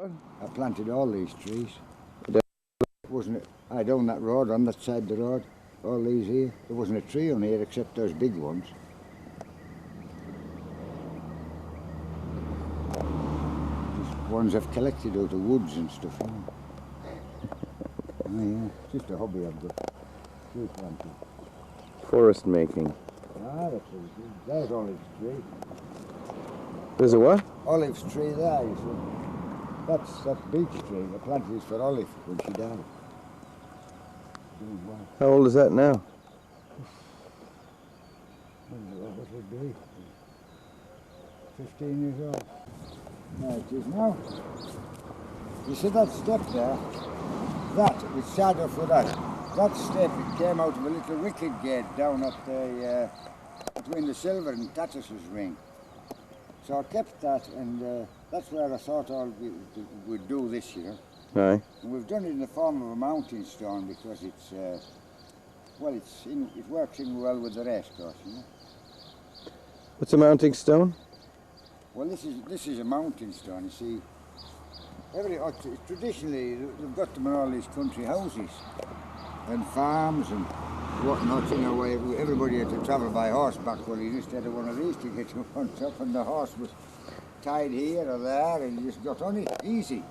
I planted all these trees. Wasn't it? I down that road, on that side of the road, all these here. There wasn't a tree on here except those big ones. Just ones I've collected out of woods and stuff. You know. Oh yeah, just a hobby I've got. Tree planting. Forest making. Ah, that's it. There's Olive's tree. There's a what? Olive's tree there, you see. That's that beech tree. I planted this for Olive when she died. Doing well. How old is that now? What would it be? 15 years old. There it is now. You see that step there? That, we started off with that. That step, it came out of a little wicket gate down at the, between the Silver and Tatters's ring. So I kept that, and that's where I thought we'd do this, you know. Aye. And we've done it in the form of a mountain stone because it's, well, it works in well with the race course, you know. What's a mounting stone? Well, this is a mountain stone. You see, traditionally they've got them in all these country houses and farms and whatnot. You know, where everybody had to travel by horseback. Well, you just had one of these to get up on top, and the horse was tied here or there, and you just got on it easy.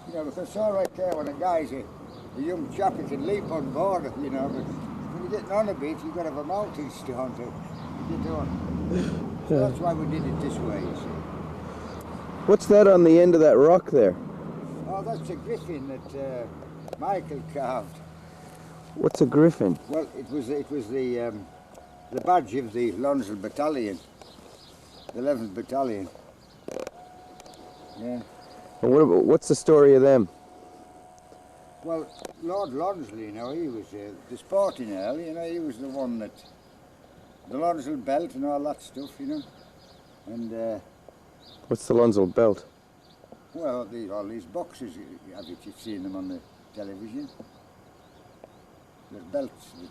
You know, because it's all right there when a guy's a young chap, he can leap on board, you know. But when you're getting on a bit, you've got to have a mountain stone to get on. So that's why we did it this way, you see. What's that on the end of that rock there? Oh, that's a griffin that Michael carved. What's a griffin? Well, it was the badge of the Lonsdale Battalion, the 11th Battalion. Yeah. And what's the story of them? Well, Lord Lonsdale, you know, he was the sporting earl, you know, he was the one that, the Lonsdale belt and all that stuff, you know. And What's the Lonsdale belt? well, all these boxes, you've seen them on the television. The belts that,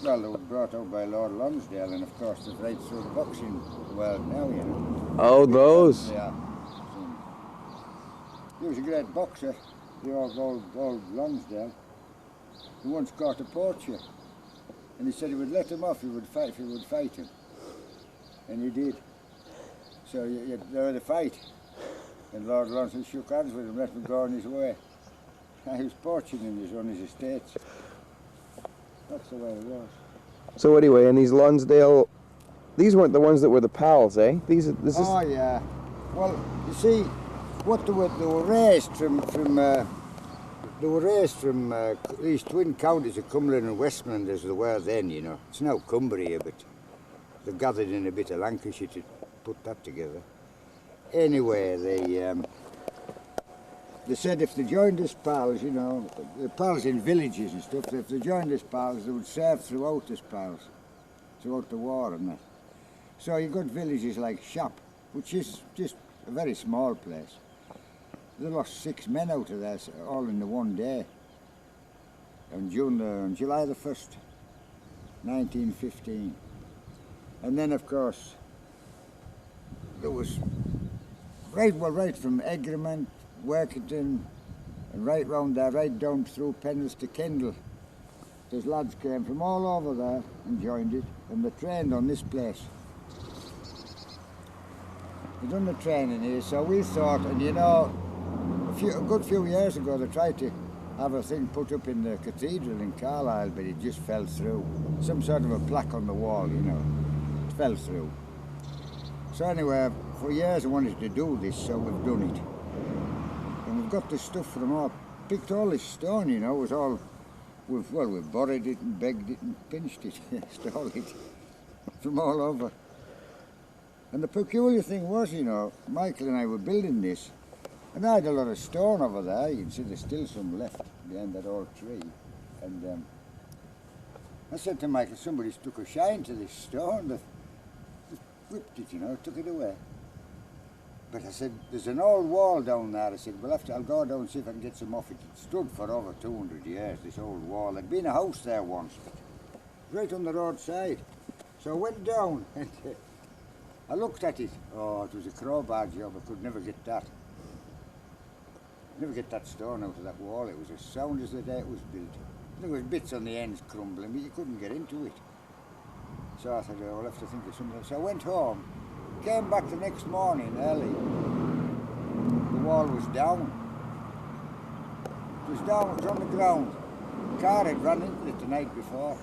well, they were brought out by Lord Lonsdale, and of course they're right through the boxing world now, you know. Oh, those. Yeah. He was a great boxer, the old Lonsdale. He once caught a poacher, and he said he would let him off, he would fight him. And he did. So they had a fight, and Lord Lonsdale shook hands with him, let him go on his way. He was poaching on his estates. That's the way it was. So anyway, and these Lonsdale, these weren't the ones that were the pals, eh? This is. Oh yeah. Well, you see, what they were raised from these twin counties of Cumberland and Westmoreland as they were then, you know. It's now Cumbria, but they've gathered in a bit of Lancashire to put that together. Anyway, they said if they joined us pals, you know, the pals in villages and stuff, if they joined us pals, they would serve throughout us pals, throughout the war and that. So you got villages like Shap, which is just a very small place. They lost 6 men out of there, all in the one day, on July the 1st, 1915. And then, of course, there was right from Egremont, Workington, and right round there, right down through Penrith to Kendal. Those lads came from all over there and joined it, and they trained on this place. They done the training here, so we thought, and you know, a good few years ago they tried to have a thing put up in the cathedral in Carlisle, but it just fell through. Some sort of a plaque on the wall, you know. It fell through. So anyway, for years I wanted to do this, so we've done it. And we've got the stuff from all, picked all this stone, you know, it was all, we've borrowed it and begged it and pinched it, stole it from all over. And the peculiar thing was, you know, Michael and I were building this, and I had a lot of stone over there. You can see there's still some left behind that old tree. And I said to Michael, somebody's took a shine to this stone. They whipped it, you know, took it away. But I said, there's an old wall down there. I said, I'll go down and see if I can get some off it. It stood for over 200 years, this old wall. There'd been a house there once, right on the roadside. So I went down and I looked at it. Oh, it was a crowbar job. I could never get that. Never get that stone out of that wall. It was as sound as the day it was built. There was bits on the ends crumbling, but you couldn't get into it. So I thought, oh, I'll have to think of something. So I went home, came back the next morning early. The wall was down. It was down, it was on the ground. The car had run into it the night before.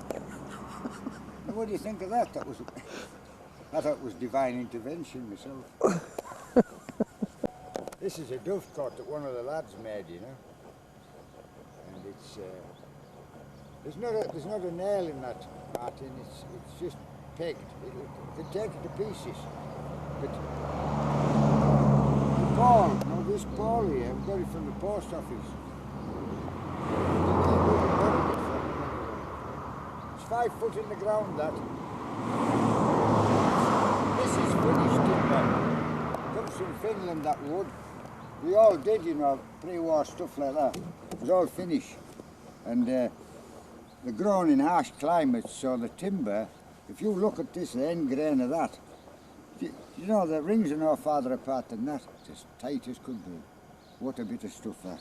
Now, what do you think of that? I thought it was divine intervention myself. This is a dovecot that one of the lads made, you know. And it's there's not a nail in that, Martin. It's just pegged. It can take it to pieces. But the ball, now this ball here, I've got it from the post office. It's 5 foot in the ground, that. This is finished timber. Comes from Finland, that wood. We all did, you know, pre-war stuff like that. It was all finished. And they're grown in harsh climates, so the timber, if you look at this, the end grain of that, you know, the rings are no farther apart than that. It's as tight as could be. What a bit of stuff that.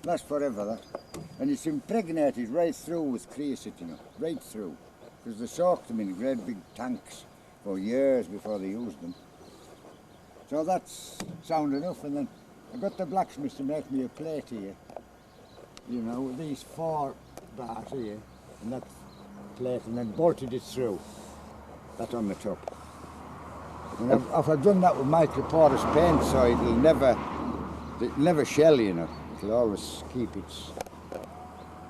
Lasts forever, that. And it's impregnated right through with creosote, you know, right through. Because they soaked them in great big tanks for years before they used them. So that's sound enough. And then I got the blacksmith to make me a plate here, you know, with these 4 bars here, and that plate, and then bolted it through, that on the top. And I've done that with microporous paint, so it'll never shell, you know. It'll always keep its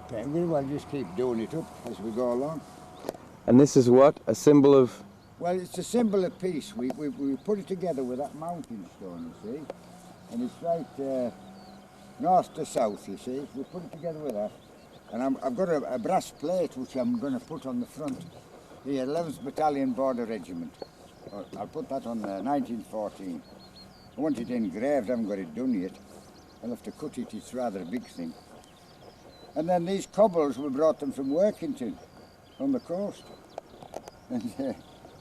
paint. We'll just keep doing it up as we go along. And this is what? A symbol of... Well, it's a symbol of peace. We put it together with that mountain stone, you see. And it's right north to south, you see. We put it together with that. And I've got a brass plate which I'm going to put on the front. The 11th Battalion Border Regiment. I'll put that on 1914. I want it engraved, I haven't got it done yet. I'll have to cut it, it's rather a big thing. And then these cobbles, we brought them from Workington, on the coast. And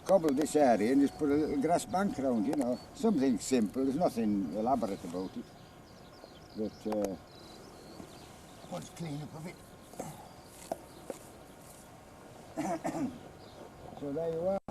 cobbled this area and just put a little grass bank around, you know. Something simple, there's nothing elaborate about it. But let's clean up a bit. So there you are.